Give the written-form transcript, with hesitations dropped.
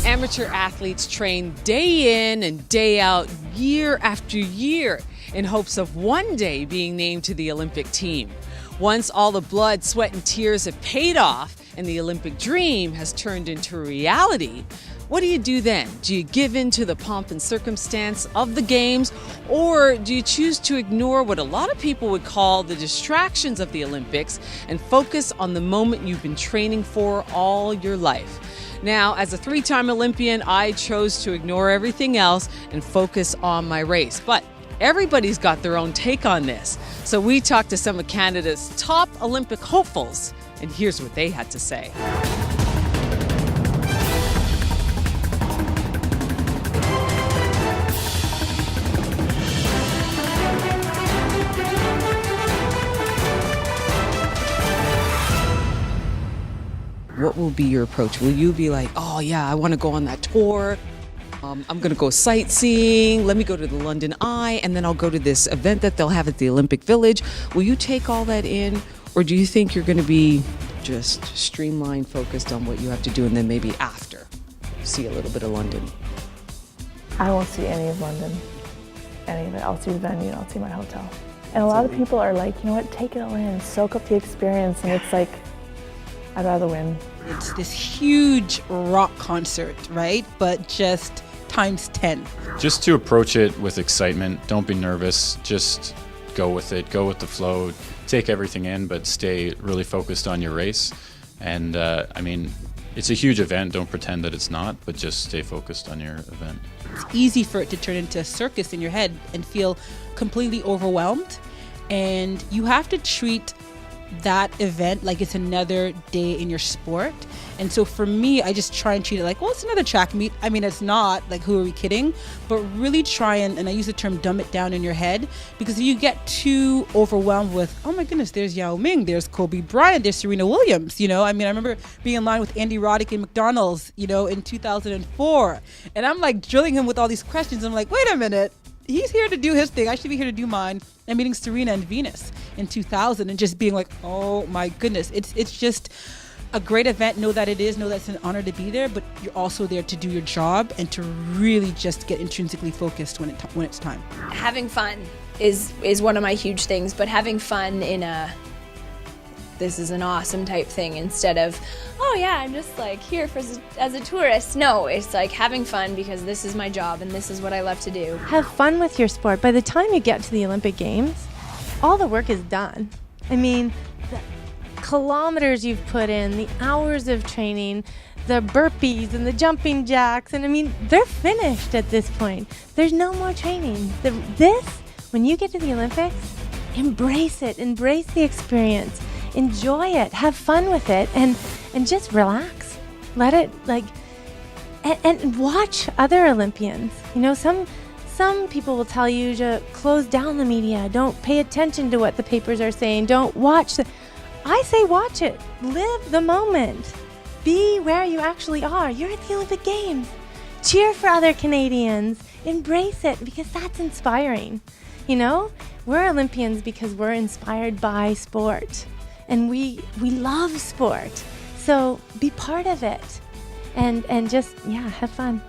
Amateur athletes train day in and day out, year after year, in hopes of one day being named to the Olympic team. Once all the blood, sweat, and tears have paid off and the Olympic dream has turned into reality, what do you do then? Do you give in to the pomp and circumstance of the games, or do you choose to ignore what a lot of people would call the distractions of the Olympics and focus on the moment you've been training for all your life? Now, as a three-time Olympian, I chose to ignore everything else and focus on my race. But everybody's got their own take on this. So we talked to some of Canada's top Olympic hopefuls, and here's what they had to say. What will be your approach? Will you be like, oh yeah, I want to go on that tour. I'm going to go sightseeing. Let me go to the London Eye, and then I'll go to this event that they'll have at the Olympic Village. Will you take all that in, or do you think you're going to be just streamlined, focused on what you have to do, and then maybe after see a little bit of London? I won't see any of London, any of it. I'll see the venue, I'll see my hotel. And a lot of people are like, you know what, take it all in, soak up the experience, and it's like, I'd rather win. It's this huge rock concert, right? But just times 10. Just to approach it with excitement. Don't be nervous. Just go with it. Go with the flow. Take everything in, but stay really focused on your race. And it's a huge event. Don't pretend that it's not, but just stay focused on your event. It's easy for it to turn into a circus in your head and feel completely overwhelmed. And you have to treat that event like it's another day in your sport. And so for me, I just try and treat it like, well, it's another track meet. I mean, it's not, like, who are we kidding? But really try and I use the term dumb it down in your head, because if you get too overwhelmed with, oh my goodness, there's Yao Ming, there's Kobe Bryant, there's Serena Williams, I remember being in line with Andy Roddick in McDonald's, in 2004. And I'm like drilling him with all these questions. I'm like, wait a minute. He's here to do his thing. I should be here to do mine. And meeting Serena and Venus in 2000 and just being like, oh my goodness. It's just a great event. Know that it's an honor to be there, but you're also there to do your job and to really just get intrinsically focused when it's time. Having fun is one of my huge things, but having fun in a this is an awesome type thing instead of, oh yeah, I'm just like here as a tourist. No, it's like having fun because this is my job and this is what I love to do. Have fun with your sport. By the time you get to the Olympic Games, all the work is done. I mean, the kilometers you've put in, the hours of training, the burpees and the jumping jacks, and they're finished at this point. There's no more training. When you get to the Olympics, embrace it, embrace the experience. Enjoy it, have fun with it, and just relax. Let it and watch other Olympians. Some people will tell you to close down the media. Don't pay attention to what the papers are saying. Don't watch. I say watch it. Live the moment. Be where you actually are. You're at the Olympic Games. Cheer for other Canadians. Embrace it because that's inspiring. We're Olympians because we're inspired by sport. And we love sport, so be part of it, and just have fun.